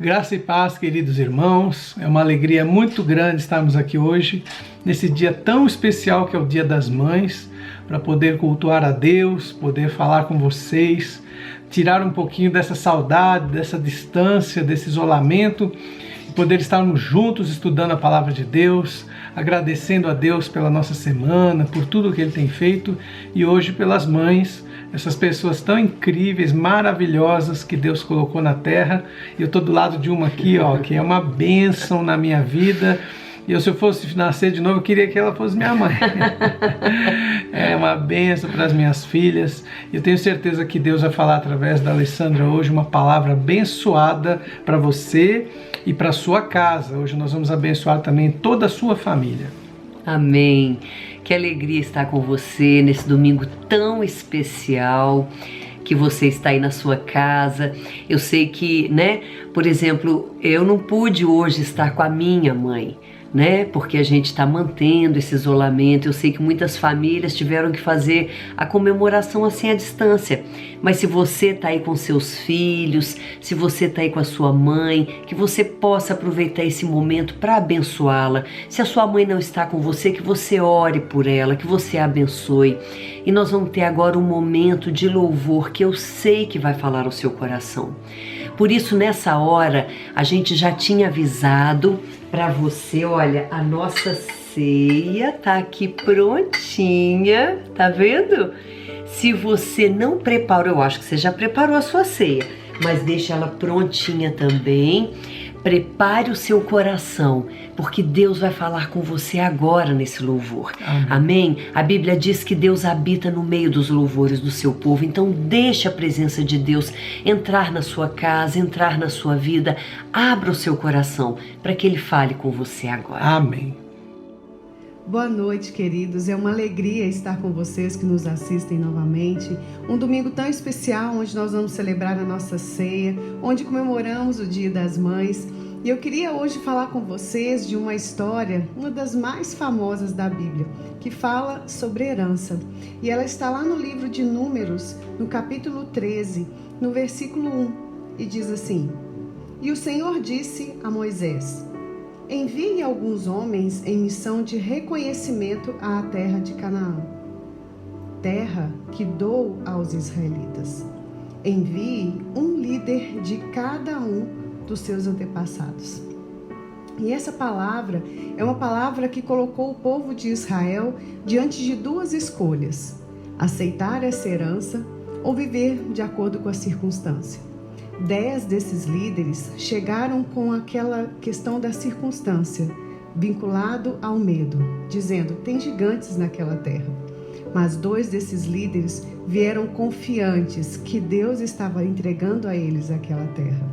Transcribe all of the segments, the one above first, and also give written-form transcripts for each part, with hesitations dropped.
Graça e paz, queridos irmãos. É uma alegria muito grande estarmos aqui hoje, nesse dia tão especial que é o Dia das Mães, para poder cultuar a Deus, poder falar com vocês, tirar um pouquinho dessa saudade, dessa distância, desse isolamento, e poder estarmos juntos estudando a Palavra de Deus, agradecendo a Deus pela nossa semana, por tudo que Ele tem feito, e hoje pelas mães, essas pessoas tão incríveis, maravilhosas que Deus colocou na terra. E eu estou do lado de uma aqui, ó, que é uma bênção na minha vida. E eu, se eu fosse nascer de novo, eu queria que ela fosse minha mãe. É uma bênção para as minhas filhas. E eu tenho certeza que Deus vai falar através da Alessandra hoje uma palavra abençoada para você e para a sua casa. Hoje nós vamos abençoar também toda a sua família. Amém. Que alegria estar com você nesse domingo tão especial que você está aí na sua casa. Eu sei que, por exemplo, eu não pude hoje estar com a minha mãe, porque a gente está mantendo esse isolamento. Eu sei que muitas famílias tiveram que fazer a comemoração assim à distância. Mas se você está aí com seus filhos, se você está aí com a sua mãe, que você possa aproveitar esse momento para abençoá-la. Se a sua mãe não está com você, que você ore por ela, que você a abençoe. E nós vamos ter agora um momento de louvor que eu sei que vai falar ao seu coração. Por isso, nessa hora, a gente já tinha avisado para você, olha, a nossa ceia tá aqui prontinha, tá vendo? Se você não preparou, eu acho que você já preparou a sua ceia, mas deixa ela prontinha também. Prepare o seu coração, porque Deus vai falar com você agora nesse louvor. Amém? A Bíblia diz que Deus habita no meio dos louvores do seu povo, então deixe a presença de Deus entrar na sua casa, entrar na sua vida. Abra o seu coração para que Ele fale com você agora. Amém. Boa noite, queridos. É uma alegria estar com vocês que nos assistem novamente. Um domingo tão especial, onde nós vamos celebrar a nossa ceia, onde comemoramos o Dia das Mães. E eu queria hoje falar com vocês de uma história, uma das mais famosas da Bíblia, que fala sobre herança. E ela está lá no livro de Números, no capítulo 13, no versículo 1, e diz assim: E o Senhor disse a Moisés: Envie alguns homens em missão de reconhecimento à terra de Canaã, terra que dou aos israelitas. Envie um líder de cada um dos seus antepassados. E essa palavra é uma palavra que colocou o povo de Israel diante de duas escolhas: aceitar essa herança ou viver de acordo com a circunstância. 10 desses líderes chegaram com aquela questão da circunstância, vinculado ao medo, dizendo: tem gigantes naquela terra. Mas 2 desses líderes vieram confiantes que Deus estava entregando a eles aquela terra.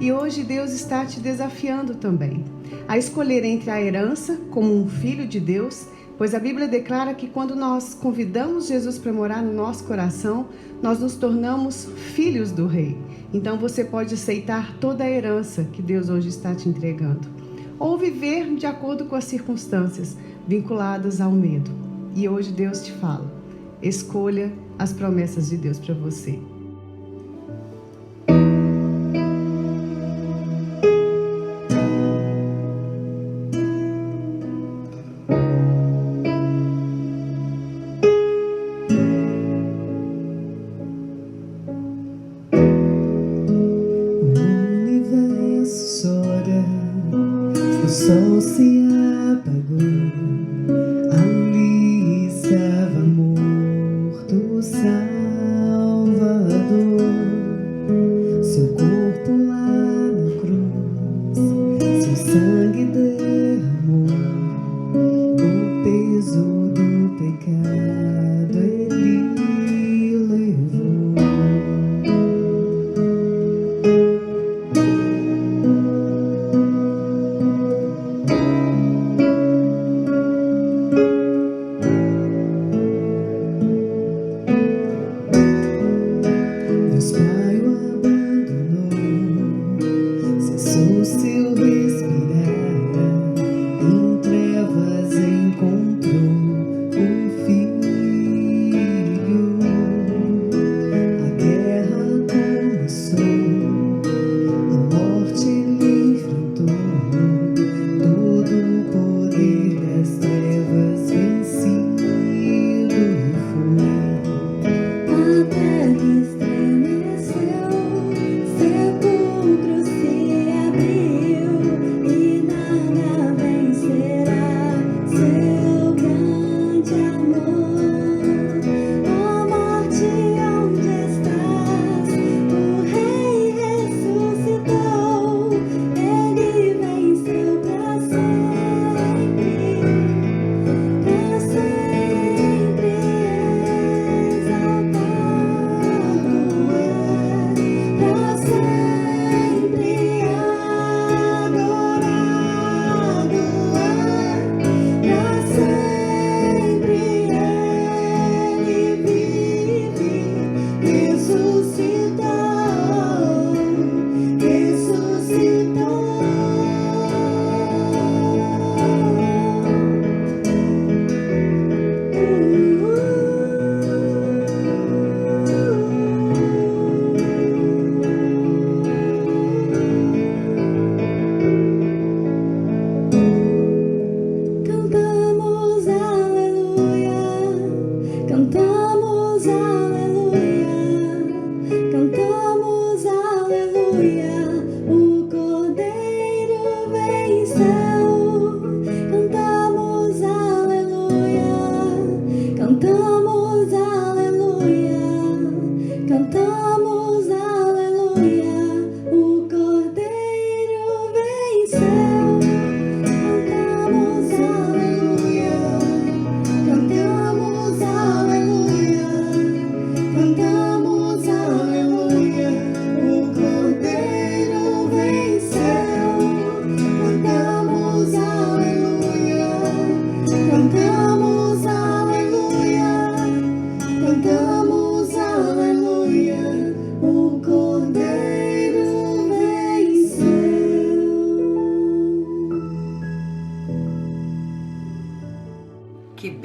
E hoje Deus está te desafiando também a escolher entre a herança como um filho de Deus, pois a Bíblia declara que quando nós convidamos Jesus para morar no nosso coração, nós nos tornamos filhos do Rei. Então você pode aceitar toda a herança que Deus hoje está te entregando, ou viver de acordo com as circunstâncias vinculadas ao medo. E hoje Deus te fala: escolha as promessas de Deus para você. O sol se apagou, ali estava morto o Salvador. Seu corpo lá na cruz, seu sangue derramou, o peso do pecado ele levou.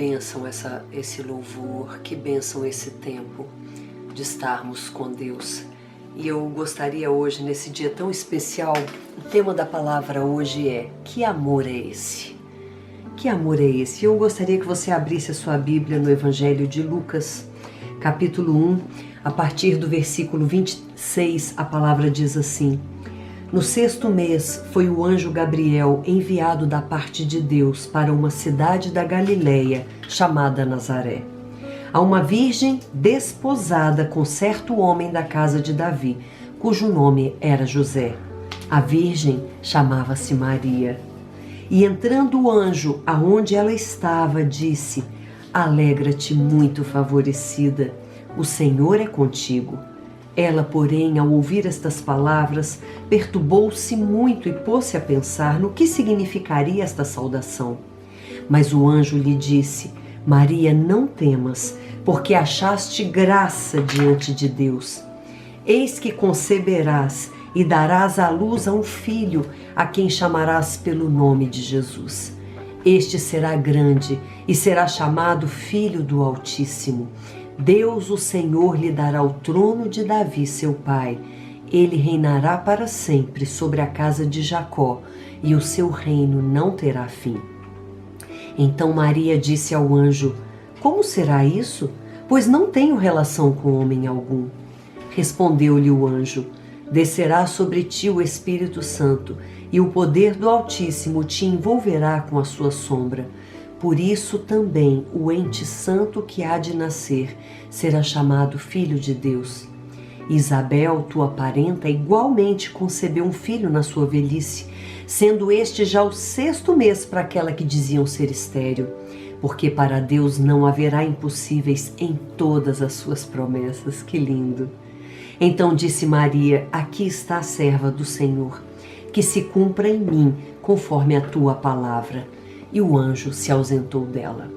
bênção esse louvor, que bênção esse tempo de estarmos com Deus. E eu gostaria hoje, nesse dia tão especial, o tema da palavra hoje é: que amor é esse? Que amor é esse? Eu gostaria que você abrisse a sua Bíblia no Evangelho de Lucas, capítulo 1, a partir do versículo 26, a palavra diz assim: No 6º mês foi o anjo Gabriel enviado da parte de Deus para uma cidade da Galileia chamada Nazaré, a uma virgem desposada com certo homem da casa de Davi, cujo nome era José. A virgem chamava-se Maria. E entrando o anjo aonde ela estava, disse: Alegra-te, muito favorecida, o Senhor é contigo. Ela, porém, ao ouvir estas palavras, perturbou-se muito e pôs-se a pensar no que significaria esta saudação. Mas o anjo lhe disse: Maria, não temas, porque achaste graça diante de Deus. Eis que conceberás e darás à luz a um filho, a quem chamarás pelo nome de Jesus. Este será grande e será chamado Filho do Altíssimo. Deus, o Senhor, lhe dará o trono de Davi, seu pai. Ele reinará para sempre sobre a casa de Jacó, e o seu reino não terá fim. Então Maria disse ao anjo: Como será isso? Pois não tenho relação com homem algum. Respondeu-lhe o anjo: Descerá sobre ti o Espírito Santo, e o poder do Altíssimo te envolverá com a sua sombra. Por isso também o ente santo que há de nascer será chamado Filho de Deus. Isabel, tua parenta, igualmente concebeu um filho na sua velhice, sendo este já o 6º mês para aquela que diziam ser estéril, porque para Deus não haverá impossíveis em todas as suas promessas. Que lindo! Então disse Maria: Aqui está a serva do Senhor, que se cumpra em mim conforme a tua palavra. E o anjo se ausentou dela.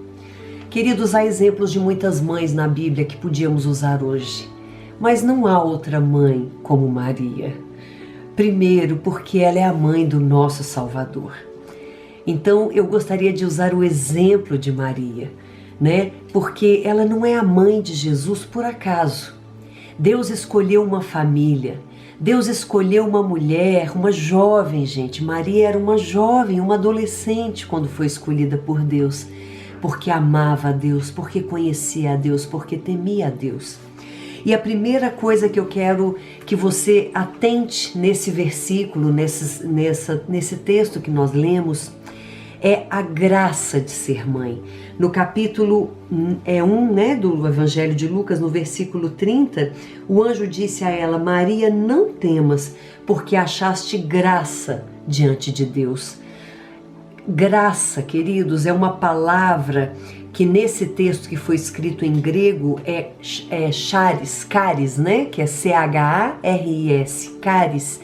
Queridos, há exemplos de muitas mães na Bíblia que podíamos usar hoje, mas não há outra mãe como Maria. Primeiro, porque ela é a mãe do nosso Salvador. Então, eu gostaria de usar o exemplo de Maria, né? Porque ela não é a mãe de Jesus por acaso. Deus escolheu uma família, Deus escolheu uma mulher, uma jovem, gente. Maria era uma jovem, uma adolescente quando foi escolhida por Deus, porque amava a Deus, porque conhecia a Deus, porque temia a Deus. E a primeira coisa que eu quero que você atente nesse versículo, nesse texto que nós lemos, é a graça de ser mãe. No capítulo 1, do Evangelho de Lucas, no versículo 30, o anjo disse a ela: Maria, não temas, porque achaste graça diante de Deus. Graça, queridos, é uma palavra que nesse texto que foi escrito em grego é charis, né? Que é C-H-A-R-I-S, charis,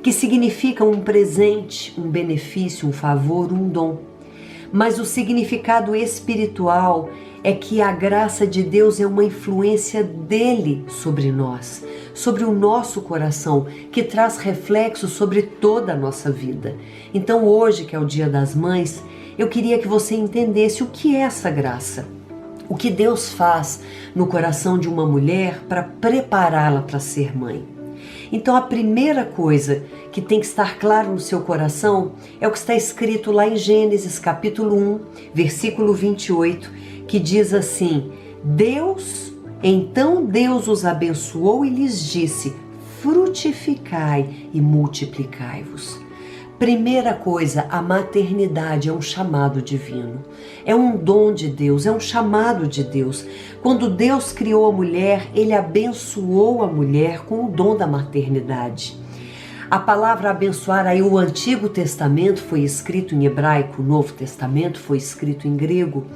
que significa um presente, um benefício, um favor, um dom. Mas o significado espiritual é que a graça de Deus é uma influência dele sobre nós, sobre o nosso coração, que traz reflexo sobre toda a nossa vida. Então hoje, que é o Dia das Mães, eu queria que você entendesse o que é essa graça. O que Deus faz no coração de uma mulher para prepará-la para ser mãe. Então a primeira coisa que tem que estar claro no seu coração é o que está escrito lá em Gênesis capítulo 1, versículo 28, que diz assim: Então Deus os abençoou e lhes disse: frutificai e multiplicai-vos. Primeira coisa, a maternidade é um chamado divino, é um dom de Deus, é um chamado de Deus. Quando Deus criou a mulher, Ele abençoou a mulher com o dom da maternidade. A palavra abençoar, aí o Antigo Testamento foi escrito em hebraico, o Novo Testamento foi escrito em grego.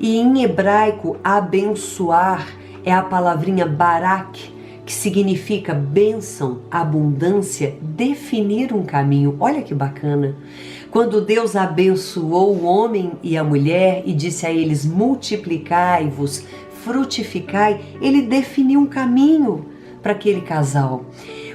E em hebraico, abençoar é a palavrinha barak, que significa bênção, abundância, definir um caminho. Olha que bacana! Quando Deus abençoou o homem e a mulher e disse a eles: multiplicai-vos, frutificai, Ele definiu um caminho para aquele casal.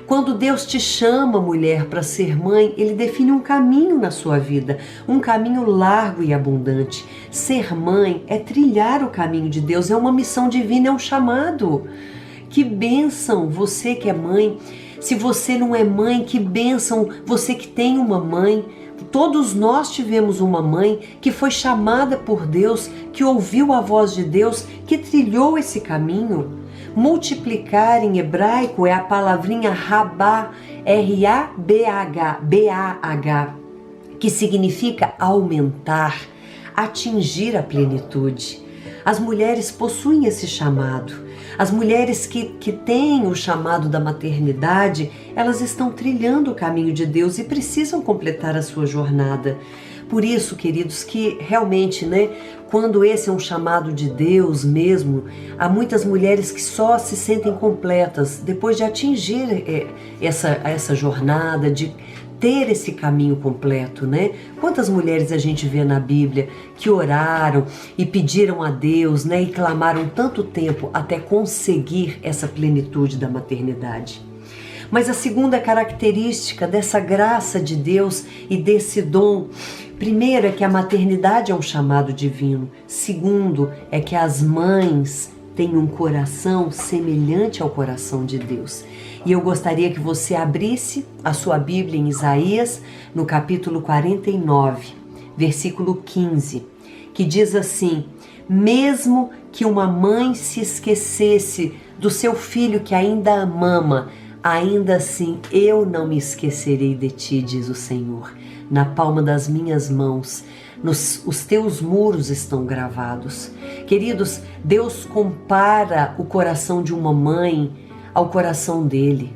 Quando Deus te chama, mulher, para ser mãe, Ele define um caminho na sua vida, um caminho largo e abundante. Ser mãe é trilhar o caminho de Deus, é uma missão divina, é um chamado. Que bênção você que é mãe. Se você não é mãe, que bênção você que tem uma mãe. Todos nós tivemos uma mãe que foi chamada por Deus, que ouviu a voz de Deus, que trilhou esse caminho. Multiplicar em hebraico é a palavrinha rabá, R-A-B-A-H, que significa aumentar, atingir a plenitude. As mulheres possuem esse chamado. As mulheres que têm o chamado da maternidade, elas estão trilhando o caminho de Deus e precisam completar a sua jornada. Por isso, queridos, que realmente, quando esse é um chamado de Deus mesmo, há muitas mulheres que só se sentem completas depois de atingir essa jornada, de ter esse caminho completo, Quantas mulheres a gente vê na Bíblia que oraram e pediram a Deus, e clamaram tanto tempo até conseguir essa plenitude da maternidade. Mas a segunda característica dessa graça de Deus e desse dom, primeiro é que a maternidade é um chamado divino. Segundo é que as mães têm um coração semelhante ao coração de Deus. E eu gostaria que você abrisse a sua Bíblia em Isaías, no capítulo 49, versículo 15, que diz assim: mesmo que uma mãe se esquecesse do seu filho que ainda a mama, ainda assim eu não me esquecerei de ti, diz o Senhor. Na palma das minhas mãos, os teus muros estão gravados. Queridos, Deus compara o coração de uma mãe ao coração dele.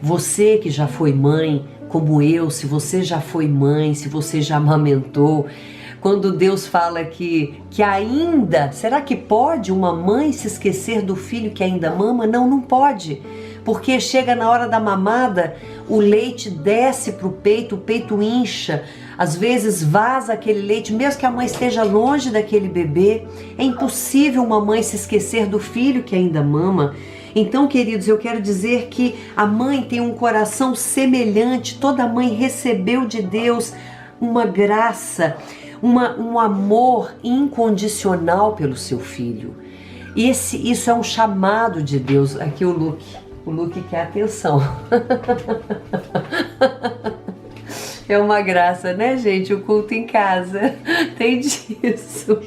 Você que já foi mãe, como eu, se você já foi mãe, se você já amamentou, quando Deus fala que ainda, será que pode uma mãe se esquecer do filho que ainda mama? Não, não pode. Porque chega na hora da mamada, o leite desce para o peito incha, às vezes vaza aquele leite, mesmo que a mãe esteja longe daquele bebê. É impossível uma mãe se esquecer do filho que ainda mama. Então, queridos, eu quero dizer que a mãe tem um coração semelhante, toda mãe recebeu de Deus uma graça, um amor incondicional pelo seu filho. Isso é um chamado de Deus. Aqui o Luke quer atenção. É uma graça, gente? O culto em casa tem disso.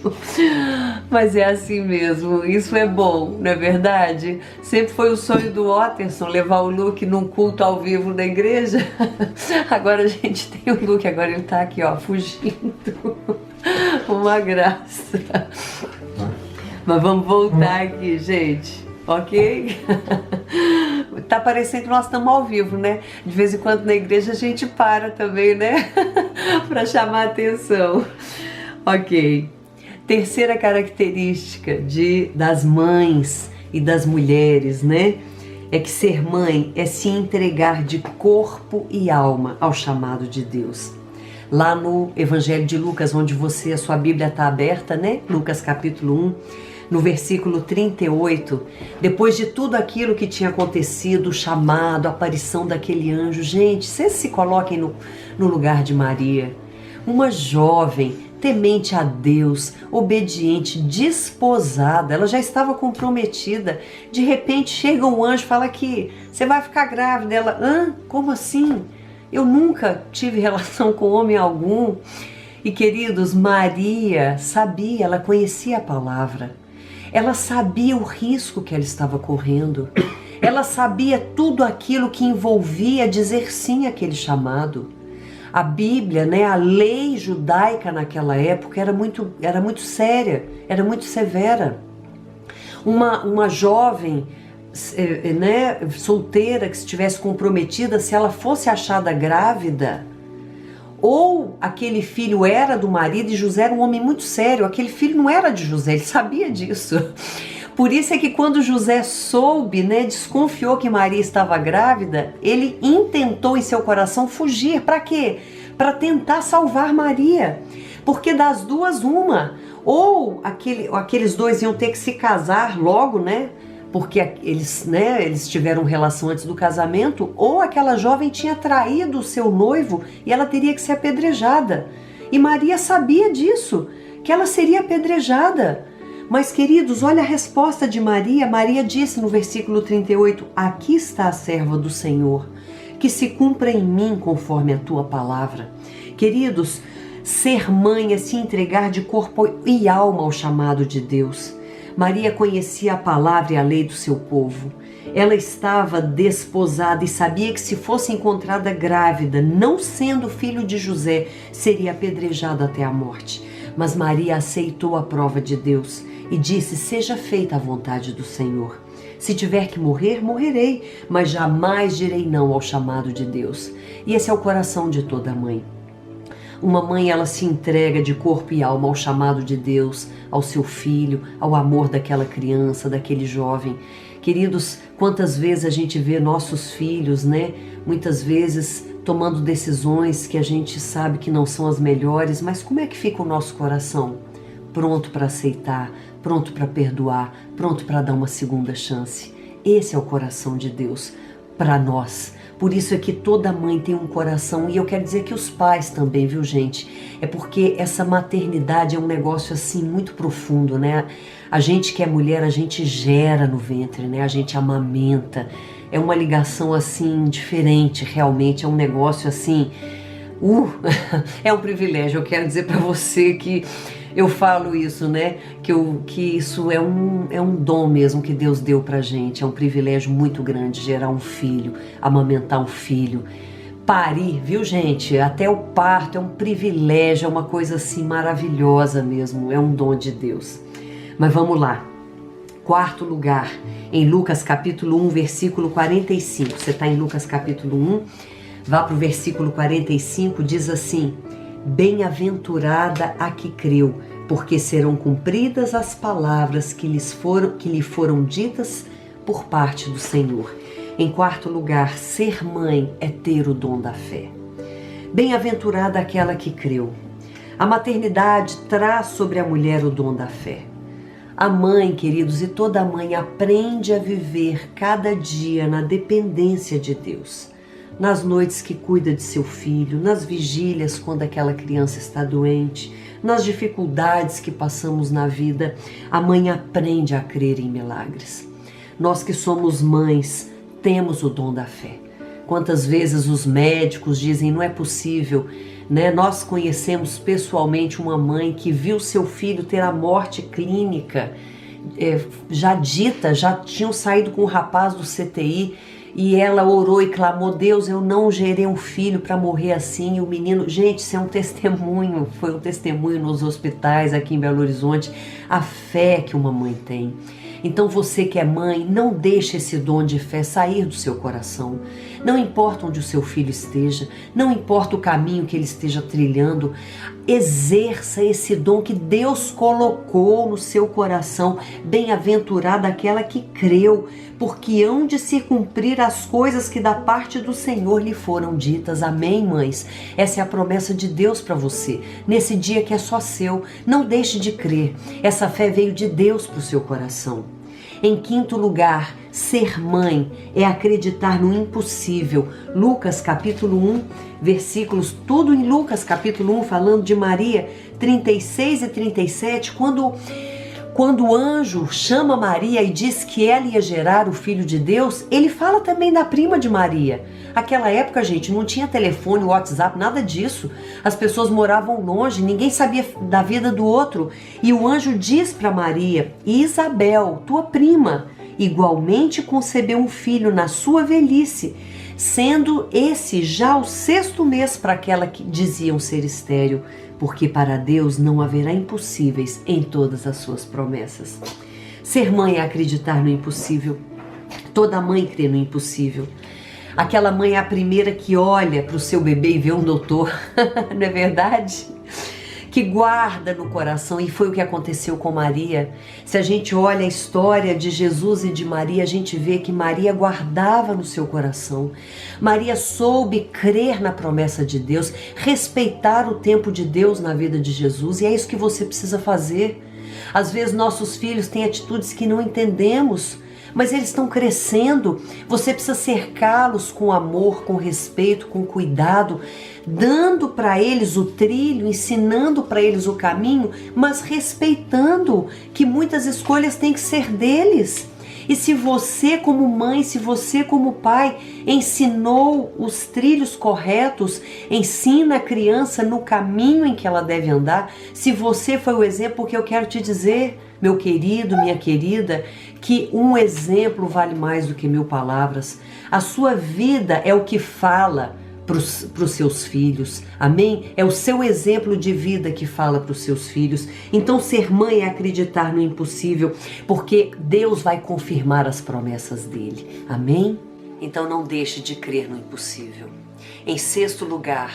Mas é assim mesmo, isso é bom, não é verdade? Sempre foi o sonho do Otterson levar o Luke num culto ao vivo da igreja. Agora a gente tem o Luke, agora ele tá aqui, fugindo. Uma graça. Mas vamos voltar aqui, gente. Ok? Tá parecendo que nós estamos ao vivo, De vez em quando na igreja a gente para também, para chamar a atenção. Ok. Terceira característica das mães e das mulheres, é que ser mãe é se entregar de corpo e alma ao chamado de Deus. Lá no Evangelho de Lucas, onde a sua Bíblia está aberta, Lucas capítulo 1, no versículo 38, depois de tudo aquilo que tinha acontecido, o chamado, a aparição daquele anjo, gente, vocês se coloquem no lugar de Maria, uma jovem, temente a Deus, obediente, desposada, ela já estava comprometida, de repente chega um anjo e fala que você vai ficar grávida. Ela, como assim? Eu nunca tive relação com homem algum. E queridos, Maria sabia, ela conhecia a palavra. Ela sabia o risco que ela estava correndo. Ela sabia tudo aquilo que envolvia dizer sim àquele chamado. A Bíblia, a lei judaica naquela época era muito séria, era muito severa. Uma jovem, solteira que estivesse comprometida, se ela fosse achada grávida, ou aquele filho era do marido, e José era um homem muito sério, aquele filho não era de José, ele sabia disso. Por isso é que quando José soube, desconfiou que Maria estava grávida, ele intentou em seu coração fugir. Para quê? Para tentar salvar Maria. Porque das duas, uma. Ou aqueles dois iam ter que se casar logo, porque eles tiveram relação antes do casamento, ou aquela jovem tinha traído o seu noivo e ela teria que ser apedrejada. E Maria sabia disso, que ela seria apedrejada. Mas, queridos, olha a resposta de Maria. Maria disse no versículo 38, aqui está a serva do Senhor, que se cumpra em mim conforme a tua palavra. Queridos, ser mãe é se entregar de corpo e alma ao chamado de Deus. Maria conhecia a palavra e a lei do seu povo. Ela estava desposada e sabia que se fosse encontrada grávida, não sendo filho de José, seria apedrejada até a morte. Mas Maria aceitou a prova de Deus e disse, seja feita a vontade do Senhor. Se tiver que morrer, morrerei, mas jamais direi não ao chamado de Deus. E esse é o coração de toda mãe. Uma mãe, ela se entrega de corpo e alma ao chamado de Deus, ao seu filho, ao amor daquela criança, daquele jovem. Queridos, quantas vezes a gente vê nossos filhos, muitas vezes tomando decisões que a gente sabe que não são as melhores, mas como é que fica o nosso coração? Pronto para aceitar, pronto para perdoar, pronto para dar uma segunda chance. Esse é o coração de Deus para nós. Por isso é que toda mãe tem um coração, e eu quero dizer que os pais também, viu, gente? É porque essa maternidade é um negócio assim muito profundo, A gente que é mulher, a gente gera no ventre, A gente amamenta. É uma ligação assim diferente, realmente, é um negócio assim, é um privilégio. Eu quero dizer para você que eu falo isso, que isso é um dom mesmo que Deus deu pra gente, é um privilégio muito grande gerar um filho, amamentar um filho, parir, viu, gente? Até o parto é um privilégio, é uma coisa assim maravilhosa mesmo, é um dom de Deus. Mas vamos lá. Quarto lugar, em Lucas capítulo 1, versículo 45. Você está em Lucas capítulo 1, vá para o versículo 45, diz assim: bem-aventurada a que creu, porque serão cumpridas as palavras que lhe foram ditas por parte do Senhor. Em quarto lugar, ser mãe é ter o dom da fé. Bem-aventurada aquela que creu. A maternidade traz sobre a mulher o dom da fé. A mãe, queridos, e toda mãe aprende a viver cada dia na dependência de Deus. Nas noites que cuida de seu filho, nas vigílias quando aquela criança está doente, nas dificuldades que passamos na vida, a mãe aprende a crer em milagres. Nós que somos mães, temos o dom da fé. Quantas vezes os médicos dizem, não é possível, Nós conhecemos pessoalmente uma mãe que viu seu filho ter a morte clínica, já tinham saído com o rapaz do CTI, e ela orou e clamou, Deus, eu não gerei um filho para morrer assim. E o menino, gente, isso é um testemunho, foi um testemunho nos hospitais aqui em Belo Horizonte, a fé que uma mãe tem. Então você que é mãe, não deixe esse dom de fé sair do seu coração. Não importa onde o seu filho esteja, não importa o caminho que ele esteja trilhando, exerça esse dom que Deus colocou no seu coração. Bem-aventurada aquela que creu, porque hão de se cumprir as coisas que da parte do Senhor lhe foram ditas. Amém, mães? Essa é a promessa de Deus para você, nesse dia que é só seu. Não deixe de crer, essa fé veio de Deus para o seu coração. Em quinto lugar, ser mãe é acreditar no impossível. Lucas capítulo 1, versículos, tudo em Lucas capítulo 1, falando de Maria, 36 e 37, quando o anjo chama Maria e diz que ela ia gerar o Filho de Deus, ele fala também da prima de Maria. Aquela época, gente, não tinha telefone, WhatsApp, nada disso. As pessoas moravam longe, ninguém sabia da vida do outro. E o anjo diz para Maria, Isabel, tua prima, igualmente concebeu um filho na sua velhice, sendo esse já o 6º mês para aquela que diziam ser estéril, porque para Deus não haverá impossíveis em todas as suas promessas. Ser mãe é acreditar no impossível. Toda mãe crê no impossível. Aquela mãe é a primeira que olha para o seu bebê e vê um doutor, não é verdade? Que guarda no coração, e foi o que aconteceu com Maria. Se a gente olha a história de Jesus e de Maria, a gente vê que Maria guardava no seu coração. Maria soube crer na promessa de Deus, respeitar o tempo de Deus na vida de Jesus, e é isso que você precisa fazer. Às vezes nossos filhos têm atitudes que não entendemos, mas eles estão crescendo. Você precisa cercá-los com amor, com respeito, com cuidado, dando para eles o trilho, ensinando para eles o caminho, mas respeitando que muitas escolhas têm que ser deles. E se você como mãe, se você como pai ensinou os trilhos corretos, ensina a criança no caminho em que ela deve andar, se você foi o exemplo, porque eu quero te dizer, meu querido, minha querida, que um exemplo vale mais do que 1000 palavras. A sua vida é o que fala para os seus filhos, amém? É o seu exemplo de vida que fala para os seus filhos. Então ser mãe é acreditar no impossível, porque Deus vai confirmar as promessas dele, amém? Então não deixe de crer no impossível. Em 6º lugar,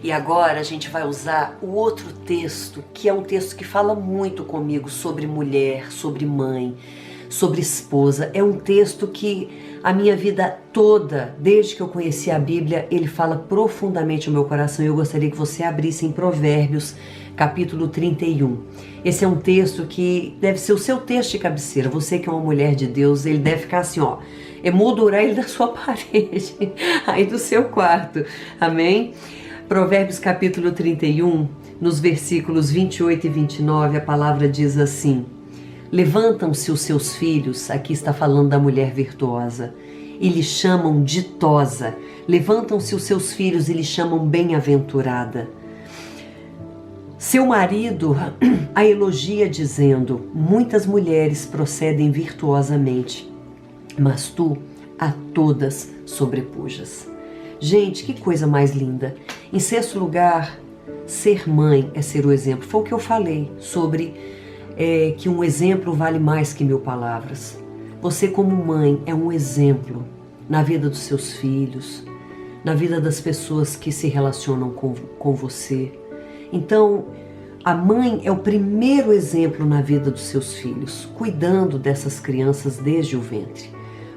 e agora a gente vai usar o outro texto, que é um texto que fala muito comigo sobre mulher, sobre mãe, sobre esposa. É um texto que a minha vida toda, desde que eu conheci a Bíblia, ele fala profundamente ao meu coração. Eu gostaria que você abrisse em Provérbios, capítulo 31. Esse é um texto que deve ser o seu texto de cabeceira. Você que é uma mulher de Deus, ele deve ficar assim, ó, emoldurar ele da sua parede, aí do seu quarto, amém? Provérbios capítulo 31, nos versículos 28 e 29, a palavra diz assim: levantam-se os seus filhos, aqui está falando da mulher virtuosa, e lhe chamam ditosa. Levantam-se os seus filhos e lhe chamam bem-aventurada. Seu marido a elogia dizendo: muitas mulheres procedem virtuosamente, mas tu a todas sobrepujas. Gente, que coisa mais linda. Em 6º lugar, ser mãe é ser o exemplo. Foi o que eu falei sobre que um exemplo vale mais que 1000 palavras. Você como mãe é um exemplo na vida dos seus filhos, na vida das pessoas que se relacionam com você. Então, a mãe é o primeiro exemplo na vida dos seus filhos, cuidando dessas crianças desde o ventre.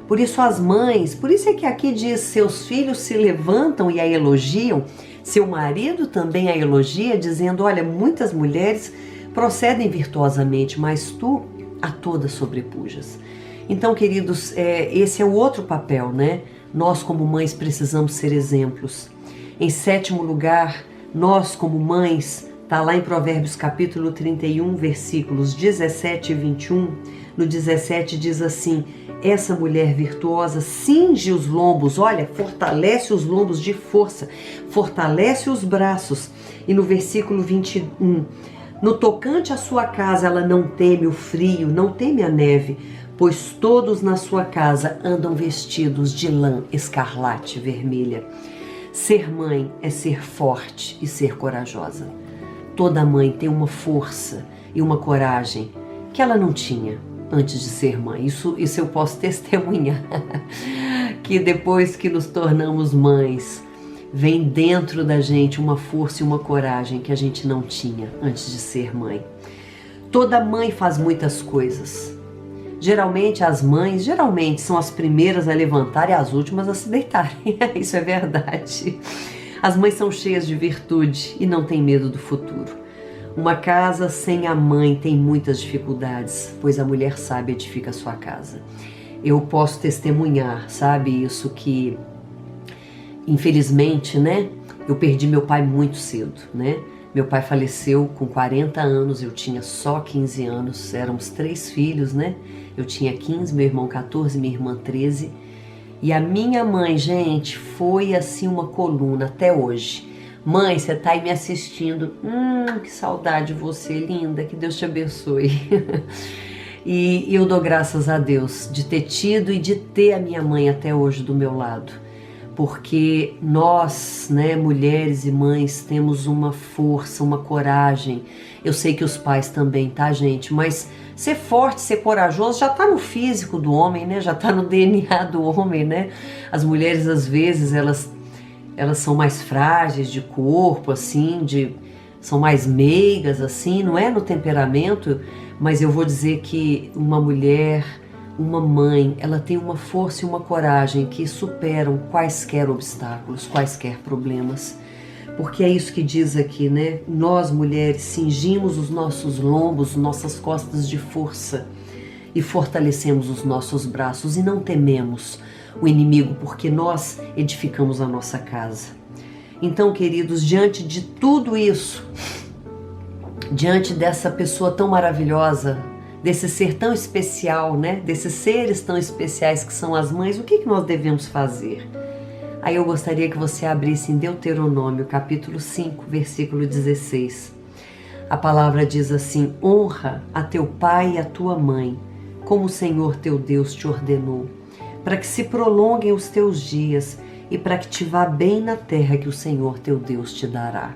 Por isso as mães, por isso é que aqui diz: seus filhos se levantam e a elogiam, seu marido também a elogia, dizendo: olha, muitas mulheres procedem virtuosamente, mas tu a todas sobrepujas. Então, queridos, esse é o outro papel, né? Nós como mães precisamos ser exemplos. Em 7º lugar, nós como mães, está lá em Provérbios capítulo 31, versículos 17 e 21, no 17 diz assim: essa mulher virtuosa cinge os lombos, olha, fortalece os lombos de força, fortalece os braços. E no versículo 21, no tocante à sua casa, ela não teme o frio, não teme a neve, pois todos na sua casa andam vestidos de lã escarlate vermelha. Ser mãe é ser forte e ser corajosa. Toda mãe tem uma força e uma coragem que ela não tinha antes de ser mãe. Isso eu posso testemunhar, que depois que nos tornamos mães, vem dentro da gente uma força e uma coragem que a gente não tinha antes de ser mãe. Toda mãe faz muitas coisas. Geralmente as mães, são as primeiras a levantar e as últimas a se deitarem. Isso é verdade. As mães são cheias de virtude e não têm medo do futuro. Uma casa sem a mãe tem muitas dificuldades, pois a mulher sábia edifica a sua casa. Eu posso testemunhar, sabe, isso que, infelizmente, né, eu perdi meu pai muito cedo, né? Meu pai faleceu com 40 anos, eu tinha só 15 anos, éramos 3 filhos, né? Eu tinha 15, meu irmão 14, minha irmã 13. E a minha mãe, gente, foi assim uma coluna até hoje. Mãe, você tá aí me assistindo. Que saudade de você, linda, que Deus te abençoe. E eu dou graças a Deus de ter tido e de ter a minha mãe até hoje do meu lado. Porque nós, né, mulheres e mães, temos uma força, uma coragem. Eu sei que os pais também, tá, gente? Mas ser forte, ser corajoso já tá no físico do homem, né? Já tá no DNA do homem, né? As mulheres, às vezes, elas são mais frágeis de corpo, assim, são mais meigas, assim, não é no temperamento, mas eu vou dizer que uma mulher, uma mãe, ela tem uma força e uma coragem que superam quaisquer obstáculos, quaisquer problemas. Porque é isso que diz aqui, né? Nós, mulheres, cingimos os nossos lombos, nossas costas de força. e fortalecemos os nossos braços e não tememos o inimigo, porque nós edificamos a nossa casa. Então, queridos, diante de tudo isso, diante dessa pessoa tão maravilhosa, desse ser tão especial, né? Desses seres tão especiais que são as mães, o que nós devemos fazer? Aí eu gostaria que você abrisse em Deuteronômio, capítulo 5, versículo 16. A palavra diz assim: honra a teu pai e a tua mãe, como o Senhor teu Deus te ordenou, para que se prolonguem os teus dias e para que te vá bem na terra que o Senhor teu Deus te dará.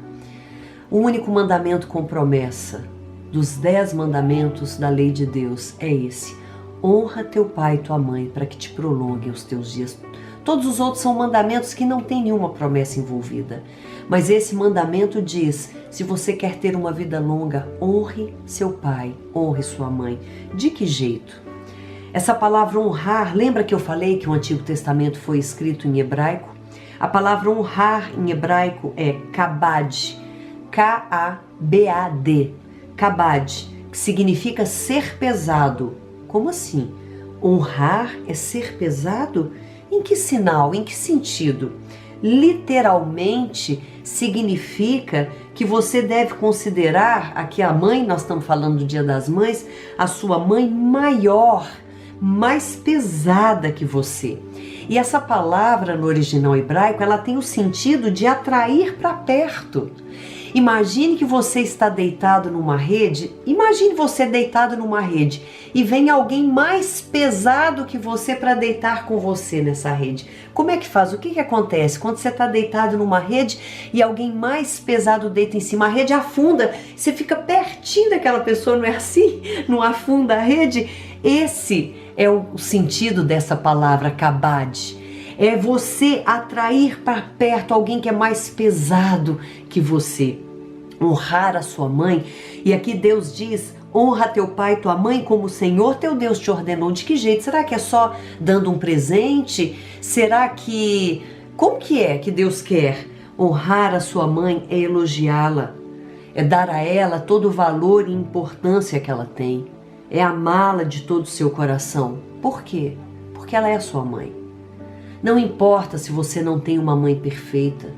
O único mandamento com promessa dos 10 mandamentos da lei de Deus é esse: honra teu pai e tua mãe para que te prolonguem os teus dias. Todos os outros são mandamentos que não tem nenhuma promessa envolvida. Mas esse mandamento diz: se você quer ter uma vida longa, honre seu pai, honre sua mãe. De que jeito? Essa palavra honrar, lembra que eu falei que o Antigo Testamento foi escrito em hebraico? A palavra honrar em hebraico é kabad, K-A-B-A-D, kabad, que significa ser pesado. Como assim? Honrar é ser pesado? Em que sinal? Em que sentido? Literalmente significa que você deve considerar, aqui a mãe, nós estamos falando do Dia das Mães, a sua mãe maior, mais pesada que você. E essa palavra no original hebraico, ela tem o sentido de atrair para perto. Imagine que você está deitado numa rede, imagine você deitado numa rede e vem alguém mais pesado que você para deitar com você nessa rede. Como é que faz? O que acontece? Quando você está deitado numa rede e alguém mais pesado deita em cima, a rede afunda, você fica pertinho daquela pessoa, não é assim? Não afunda a rede? Esse é o sentido dessa palavra kabad. É você atrair para perto alguém que é mais pesado que você. Honrar a sua mãe. E aqui Deus diz: honra teu pai e tua mãe como o Senhor teu Deus te ordenou. De que jeito? Será que é só dando um presente? Será que... Como que é que Deus quer? Honrar a sua mãe é elogiá-la. É dar a ela todo o valor e importância que ela tem. É amá-la de todo o seu coração. Por quê? Porque ela é a sua mãe. Não importa se você não tem uma mãe perfeita.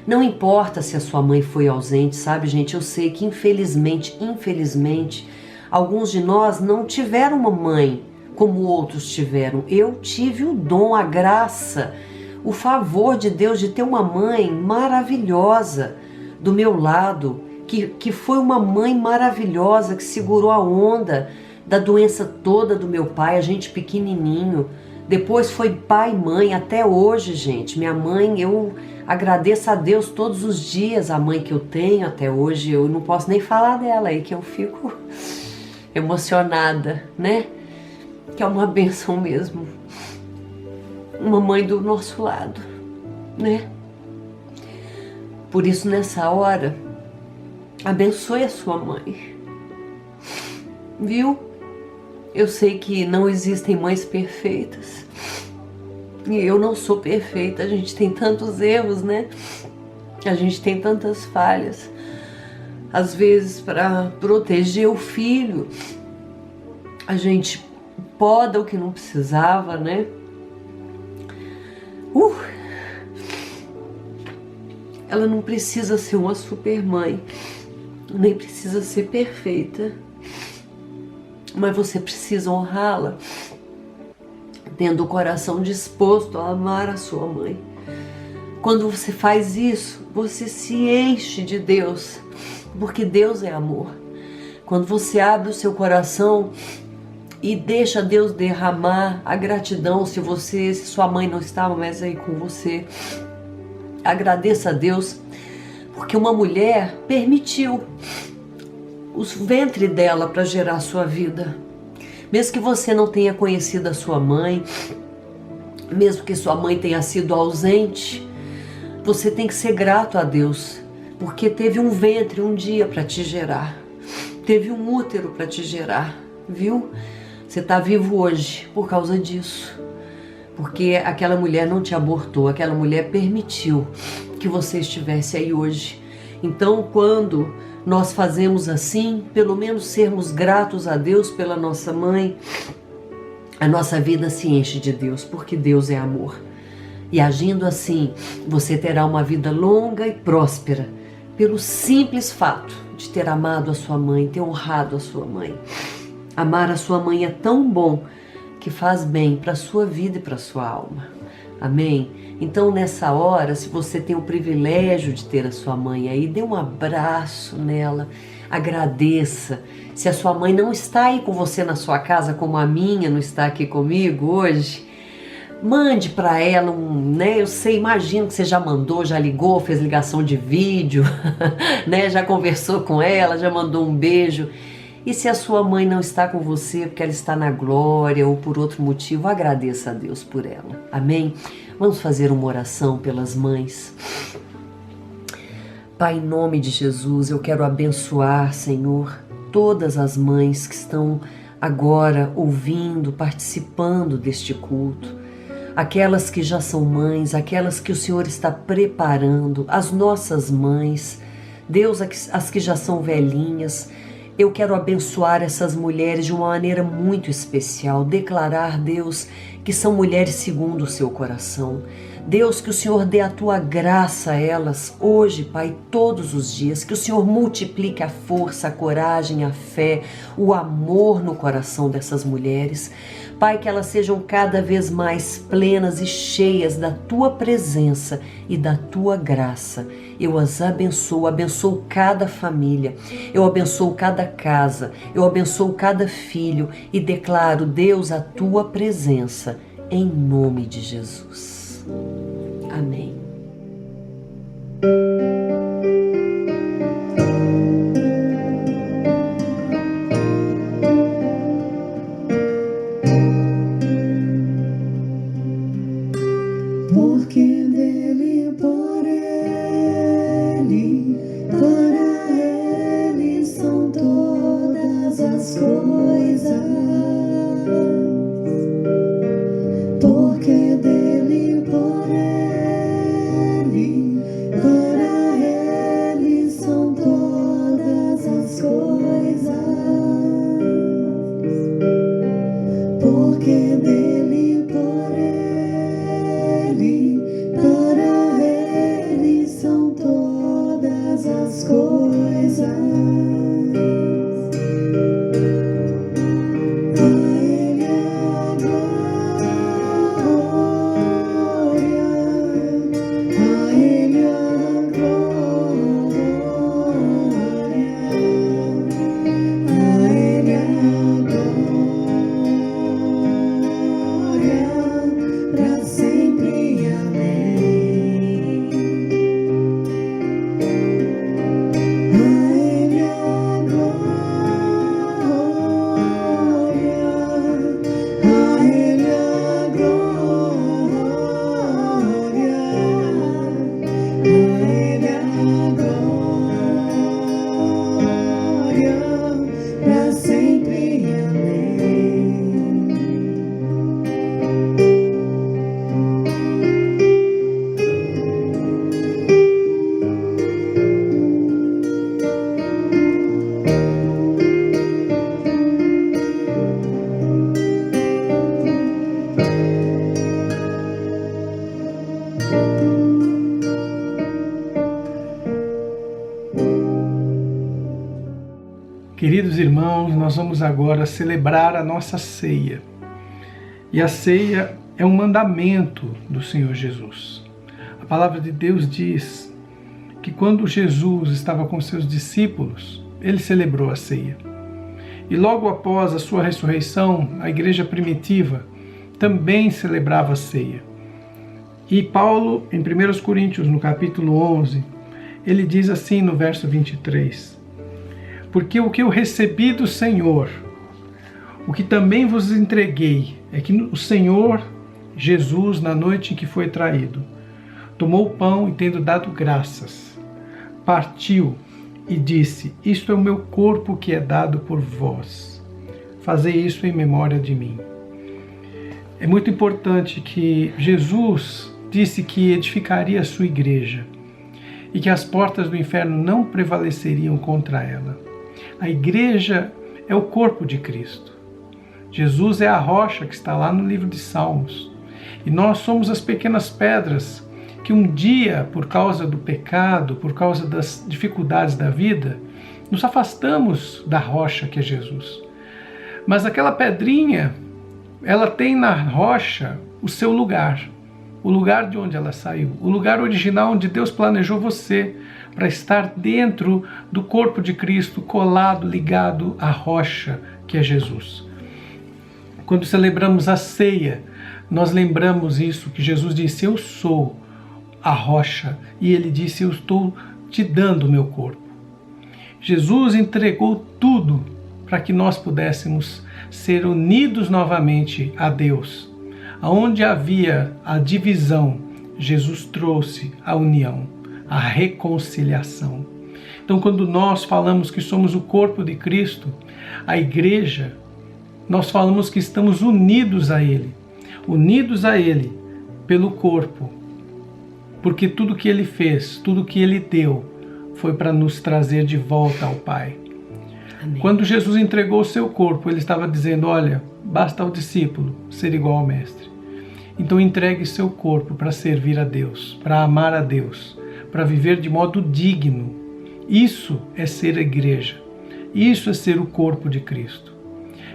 Não importa se a sua mãe foi ausente, sabe, gente? Eu sei que infelizmente, alguns de nós não tiveram uma mãe como outros tiveram. Eu tive o dom, a graça, o favor de Deus de ter uma mãe maravilhosa do meu lado, que foi uma mãe maravilhosa, que segurou a onda da doença toda do meu pai, a gente pequenininho. Depois foi pai e mãe, até hoje, gente. Minha mãe, eu agradeço a Deus todos os dias, a mãe que eu tenho até hoje. Eu não posso nem falar dela aí, que eu fico emocionada, né? Que é uma bênção mesmo. Uma mãe do nosso lado, né? Por isso, nessa hora, abençoe a sua mãe. Viu? Eu sei que não existem mães perfeitas. E eu não sou perfeita. A gente tem tantos erros, né? A gente tem tantas falhas. Às vezes, para proteger o filho, a gente poda o que não precisava, né? Ela não precisa ser uma super mãe. Nem precisa ser perfeita. Mas você precisa honrá-la, tendo o coração disposto a amar a sua mãe. Quando você faz isso, você se enche de Deus, porque Deus é amor. Quando você abre o seu coração e deixa Deus derramar a gratidão, se sua mãe não estava mais aí com você, agradeça a Deus, porque uma mulher permitiu o ventre dela para gerar a sua vida. Mesmo que você não tenha conhecido a sua mãe, mesmo que sua mãe tenha sido ausente, você tem que ser grato a Deus, porque teve um ventre um dia para te gerar, teve um útero para te gerar, viu? Você está vivo hoje por causa disso, porque aquela mulher não te abortou, aquela mulher permitiu que você estivesse aí hoje. Então, quando nós fazemos assim, pelo menos sermos gratos a Deus pela nossa mãe, a nossa vida se enche de Deus, porque Deus é amor. E agindo assim, você terá uma vida longa e próspera, pelo simples fato de ter amado a sua mãe, ter honrado a sua mãe. Amar a sua mãe é tão bom que faz bem para a sua vida e para a sua alma. Amém? Então, nessa hora, se você tem o privilégio de ter a sua mãe aí, dê um abraço nela, agradeça. Se a sua mãe não está aí com você na sua casa, como a minha não está aqui comigo hoje, mande para ela eu sei, imagino que você já mandou, já ligou, fez ligação de vídeo, já conversou com ela, já mandou um beijo. E se a sua mãe não está com você porque ela está na glória ou por outro motivo, agradeça a Deus por ela. Amém? Vamos fazer uma oração pelas mães. Pai, em nome de Jesus, eu quero abençoar, Senhor, todas as mães que estão agora ouvindo, participando deste culto. Aquelas que já são mães, aquelas que o Senhor está preparando, as nossas mães, Deus, as que já são velhinhas. Eu quero abençoar essas mulheres de uma maneira muito especial, declarar, Deus, que são mulheres segundo o seu coração. Deus, que o Senhor dê a tua graça a elas hoje, Pai, todos os dias, que o Senhor multiplique a força, a coragem, a fé, o amor no coração dessas mulheres. Pai, que elas sejam cada vez mais plenas e cheias da tua presença e da tua graça. Eu as abençoo cada família, eu abençoo cada casa, eu abençoo cada filho e declaro, Deus, a tua presença, em nome de Jesus. Amém. Porque dele, por ele, para ele são todas as coisas. Porque dele, por ele, para ele são todas as coisas. Porque dele, por ele, para ele são todas as coisas. A ele a glória, a ele a glória, a ele a glória, para sempre. Amém. A ele a glória, a ele a glória, a ele a glória, para sempre. Amém. Queridos irmãos, nós vamos agora celebrar a nossa ceia. E a ceia é um mandamento do Senhor Jesus. A palavra de Deus diz que quando Jesus estava com seus discípulos, ele celebrou a ceia. E logo após a sua ressurreição, a igreja primitiva também celebrava a ceia. E Paulo, em 1 Coríntios, no capítulo 11, ele diz assim no verso 23: porque o que eu recebi do Senhor, o que também vos entreguei, é que o Senhor Jesus, na noite em que foi traído, tomou o pão e, tendo dado graças, partiu e disse: isto é o meu corpo que é dado por vós. Fazei isso em memória de mim. É muito importante que Jesus disse que edificaria a sua igreja e que as portas do inferno não prevaleceriam contra ela. A igreja é o corpo de Cristo. Jesus é a rocha que está lá no livro de Salmos. E nós somos as pequenas pedras que um dia, por causa do pecado, por causa das dificuldades da vida, nos afastamos da rocha que é Jesus. Mas aquela pedrinha, ela tem na rocha o seu lugar, o lugar de onde ela saiu, o lugar original onde Deus planejou você para estar dentro do corpo de Cristo, colado, ligado à rocha que é Jesus. Quando celebramos a ceia, nós lembramos isso, que Jesus disse: eu sou a rocha, e ele disse: eu estou te dando o meu corpo. Jesus entregou tudo para que nós pudéssemos ser unidos novamente a Deus. Aonde havia a divisão, Jesus trouxe a união, a reconciliação. Então, quando nós falamos que somos o corpo de Cristo, a igreja, nós falamos que estamos unidos a Ele pelo corpo, porque tudo que Ele fez, tudo que Ele deu, foi para nos trazer de volta ao Pai. Amém. Quando Jesus entregou o seu corpo, Ele estava dizendo: olha, basta ao discípulo ser igual ao Mestre. Então entregue seu corpo para servir a Deus, para amar a Deus, para viver de modo digno. Isso é ser a igreja. Isso é ser o corpo de Cristo.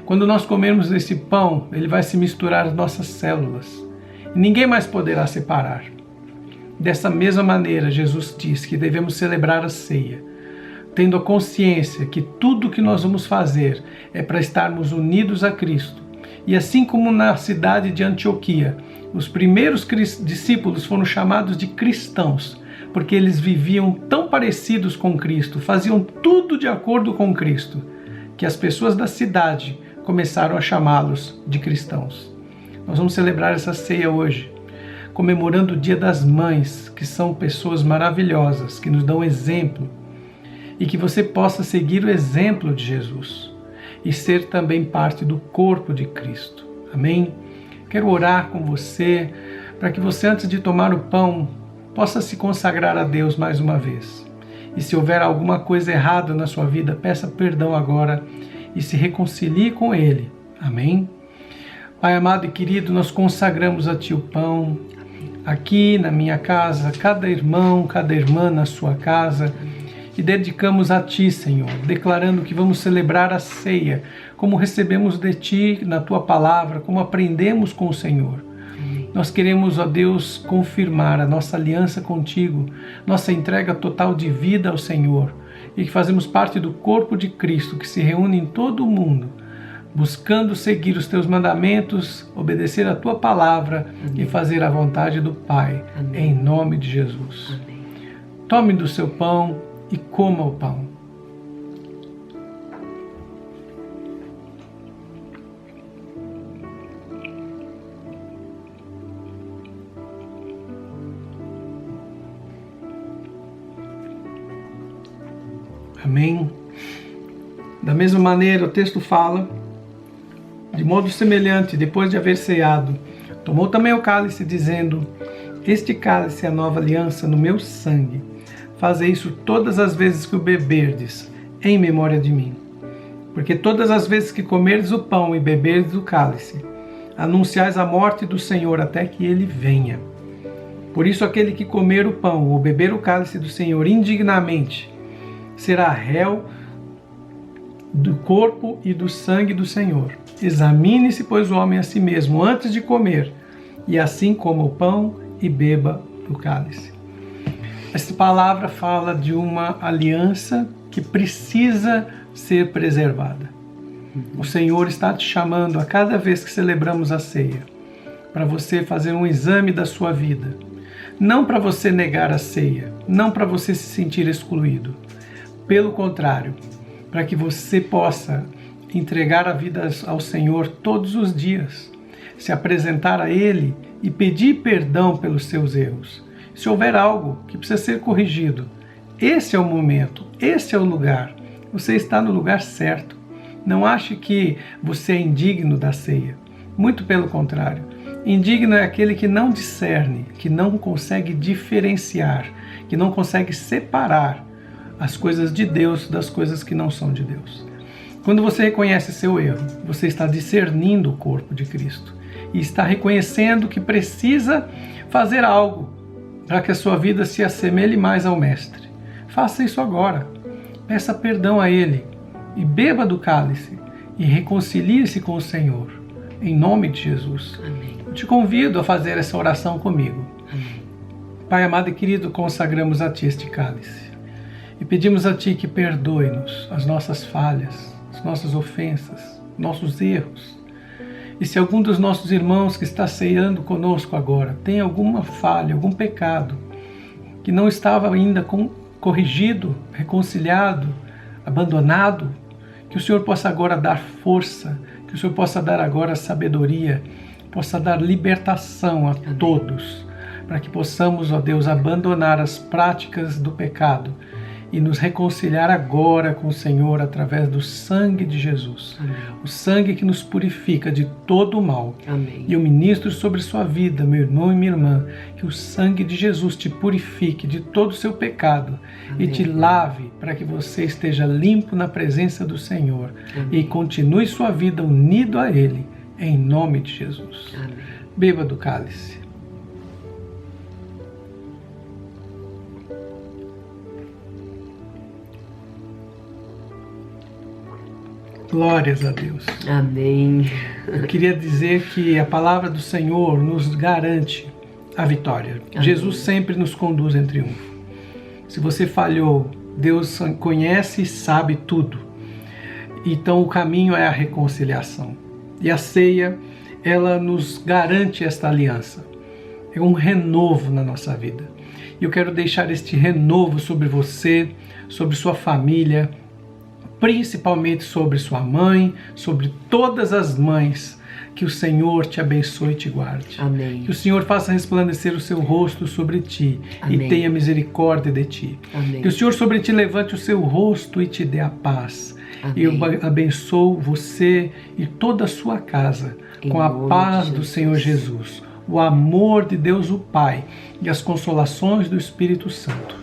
Quando nós comermos esse pão, ele vai se misturar às nossas células e ninguém mais poderá separar. Dessa mesma maneira, Jesus diz que devemos celebrar a ceia, tendo a consciência que tudo o que nós vamos fazer é para estarmos unidos a Cristo. E assim como na cidade de Antioquia, os primeiros discípulos foram chamados de cristãos, porque eles viviam tão parecidos com Cristo, faziam tudo de acordo com Cristo, que as pessoas da cidade começaram a chamá-los de cristãos. Nós vamos celebrar essa ceia hoje, comemorando o Dia das Mães, que são pessoas maravilhosas, que nos dão exemplo, e que você possa seguir o exemplo de Jesus e ser também parte do corpo de Cristo. Amém? Quero orar com você, para que você, antes de tomar o pão, possa se consagrar a Deus mais uma vez. E se houver alguma coisa errada na sua vida, peça perdão agora e se reconcilie com Ele. Amém? Pai amado e querido, nós consagramos a Ti o pão, aqui na minha casa, cada irmão, cada irmã na sua casa, e dedicamos a Ti, Senhor, declarando que vamos celebrar a ceia, como recebemos de Ti na Tua palavra, como aprendemos com o Senhor. Nós queremos, ó Deus, confirmar a nossa aliança contigo, nossa entrega total de vida ao Senhor, e que fazemos parte do corpo de Cristo, que se reúne em todo o mundo, buscando seguir os Teus mandamentos, obedecer a Tua palavra e fazer a vontade do Pai, em nome de Jesus. Tome do seu pão e coma o pão. Amém? Da mesma maneira, o texto fala, de modo semelhante, depois de haver ceado, tomou também o cálice, dizendo: este cálice é a nova aliança no meu sangue. Fazei isso todas as vezes que o beberdes, em memória de mim. Porque todas as vezes que comerdes o pão e beberdes o cálice, anunciais a morte do Senhor até que Ele venha. Por isso, aquele que comer o pão ou beber o cálice do Senhor indignamente, será réu do corpo e do sangue do Senhor. Examine-se, pois, o homem a si mesmo antes de comer, e assim coma o pão e beba do cálice. Esta palavra fala de uma aliança que precisa ser preservada. O Senhor está te chamando a cada vez que celebramos a ceia, para você fazer um exame da sua vida. Não para você negar a ceia, não para você se sentir excluído. Pelo contrário, para que você possa entregar a vida ao Senhor todos os dias, se apresentar a Ele e pedir perdão pelos seus erros. Se houver algo que precisa ser corrigido, esse é o momento, esse é o lugar. Você está no lugar certo. Não ache que você é indigno da ceia. Muito pelo contrário. Indigno é aquele que não discerne, que não consegue diferenciar, que não consegue separar as coisas de Deus das coisas que não são de Deus. Quando você reconhece seu erro, você está discernindo o corpo de Cristo e está reconhecendo que precisa fazer algo para que a sua vida se assemelhe mais ao Mestre. Faça isso agora. Peça perdão a Ele e beba do cálice e reconcilie-se com o Senhor, em nome de Jesus. Amém. Eu te convido a fazer essa oração comigo. Amém. Pai amado e querido, consagramos a Ti este cálice e pedimos a Ti que perdoe-nos as nossas falhas, as nossas ofensas, nossos erros. E se algum dos nossos irmãos que está ceando conosco agora tem alguma falha, algum pecado, que não estava ainda corrigido, reconciliado, abandonado, que o Senhor possa agora dar força, que o Senhor possa dar agora sabedoria, possa dar libertação a todos, para que possamos, ó Deus, abandonar as práticas do pecado e nos reconciliar agora com o Senhor através do sangue de Jesus. Amém. O sangue que nos purifica de todo o mal. Amém. E eu ministro sobre sua vida, meu irmão e minha irmã, que o sangue de Jesus te purifique de todo o seu pecado. Amém. E te lave para que você esteja limpo na presença do Senhor. Amém. E continue sua vida unido a Ele, em nome de Jesus. Amém. Beba do cálice. Glórias a Deus. Amém. Eu queria dizer que a palavra do Senhor nos garante a vitória. Amém. Jesus sempre nos conduz em triunfo. Se você falhou, Deus conhece e sabe tudo. Então o caminho é a reconciliação. E a ceia, ela nos garante esta aliança. É um renovo na nossa vida. E eu quero deixar este renovo sobre você, sobre sua família, principalmente sobre sua mãe, sobre todas as mães. Que o Senhor te abençoe e te guarde. Amém. Que o Senhor faça resplandecer o seu rosto sobre ti. Amém. E tenha misericórdia de ti. Amém. Que o Senhor sobre ti levante o seu rosto e te dê a paz. Amém. E eu abençoo você e toda a sua casa Em com a nome paz de do Jesus. Senhor Jesus, o amor de Deus o Pai e as consolações do Espírito Santo.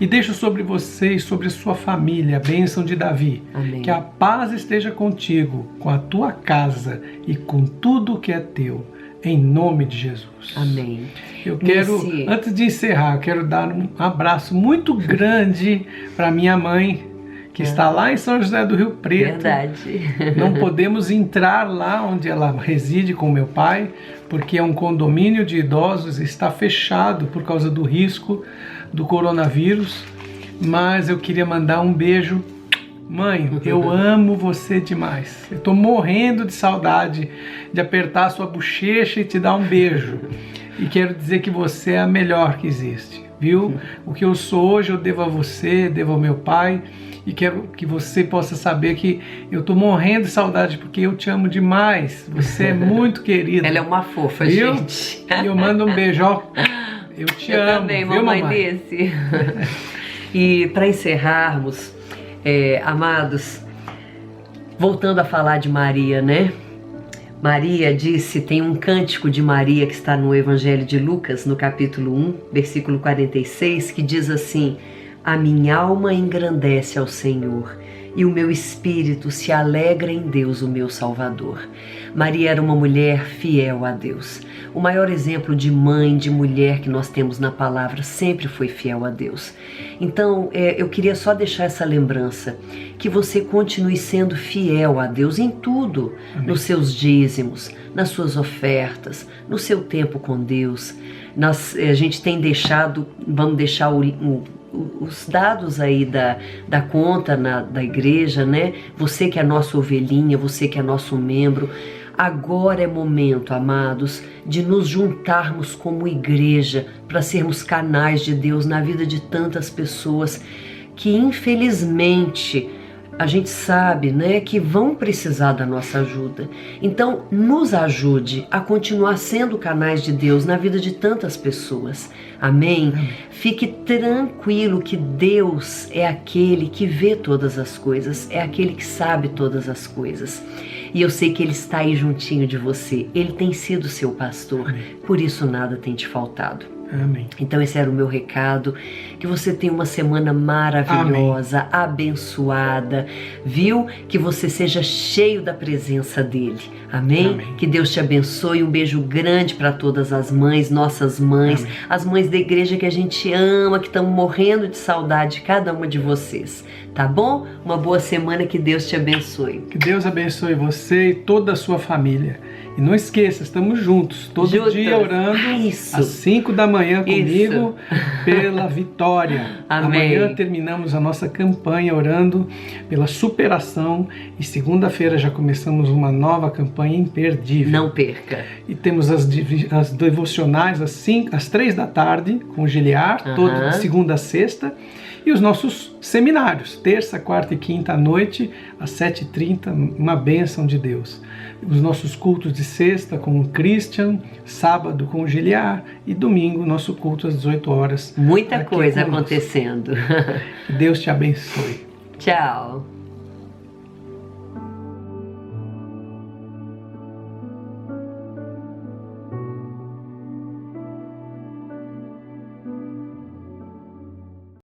E deixo sobre você e sobre sua família a bênção de Davi. Amém. Que a paz esteja contigo, com a tua casa e com tudo que é teu, em nome de Jesus. Amém. Eu quero, antes de encerrar, eu quero dar um abraço muito grande para minha mãe, que está lá em São José do Rio Preto. Verdade. Não podemos entrar lá onde ela reside com meu pai, porque é um condomínio de idosos, está fechado por causa do risco do coronavírus. Mas eu queria mandar um beijo. Mãe, eu amo você demais. Eu estou morrendo de saudade de apertar a sua bochecha e te dar um beijo. E quero dizer que você é a melhor que existe, viu? O que eu sou hoje eu devo a você, devo ao meu pai. E quero que você possa saber que eu estou morrendo de saudade porque eu te amo demais. Você é muito querida. Ela é uma fofa, viu? gente. E eu mando um beijo, ó. Eu te amo. Também, viu, mamãe mamãe? desse. E para encerrarmos, amados, voltando a falar de Maria, né? Maria disse, tem um cântico de Maria que está no Evangelho de Lucas, no capítulo 1, versículo 46, que diz assim: a minha alma engrandece ao Senhor e o meu espírito se alegra em Deus, o meu Salvador. Maria era uma mulher fiel a Deus. O maior exemplo de mãe, de mulher que nós temos na palavra sempre foi fiel a Deus. Então, eu queria só deixar essa lembrança, que você continue sendo fiel a Deus em tudo, Amém. Nos seus dízimos, nas suas ofertas, no seu tempo com Deus. A gente tem deixado, vamos deixar os dados aí da conta da igreja, né? Você que é nossa ovelhinha, você que é nosso membro. Agora é momento, amados, de nos juntarmos como igreja para sermos canais de Deus na vida de tantas pessoas que, infelizmente, a gente sabe, né, que vão precisar da nossa ajuda. Então, nos ajude a continuar sendo canais de Deus na vida de tantas pessoas. Amém? Fique tranquilo que Deus é aquele que vê todas as coisas, é aquele que sabe todas as coisas. E eu sei que Ele está aí juntinho de você. Ele tem sido seu pastor, por isso nada tem te faltado. Amém. Então esse era o meu recado, que você tenha uma semana maravilhosa, abençoada, viu? Que você seja cheio da presença dele, amém? Amém. Que Deus te abençoe, um beijo grande para todas as mães, nossas mães, Amém. as mães da igreja que a gente ama, que estão morrendo de saudade de cada uma de vocês, tá bom? Uma boa semana, que Deus te abençoe. Que Deus abençoe você e toda a sua família. E não esqueça, estamos juntos, todo Juntas. dia orando, Isso. às 5 da manhã comigo, pela vitória. Amém. Amanhã terminamos a nossa campanha orando pela superação e segunda-feira já começamos uma nova campanha imperdível. Não perca. E temos as devocionais às 3 da tarde, com o Giliar, todo de segunda a sexta. E os nossos seminários, terça, quarta e quinta à noite, às 7h30, uma bênção de Deus. Os nossos cultos de sexta com o Christian, sábado com o Giliar e domingo nosso culto às 18 horas. Muita aqui coisa conosco. acontecendo. Que Deus te abençoe. Tchau.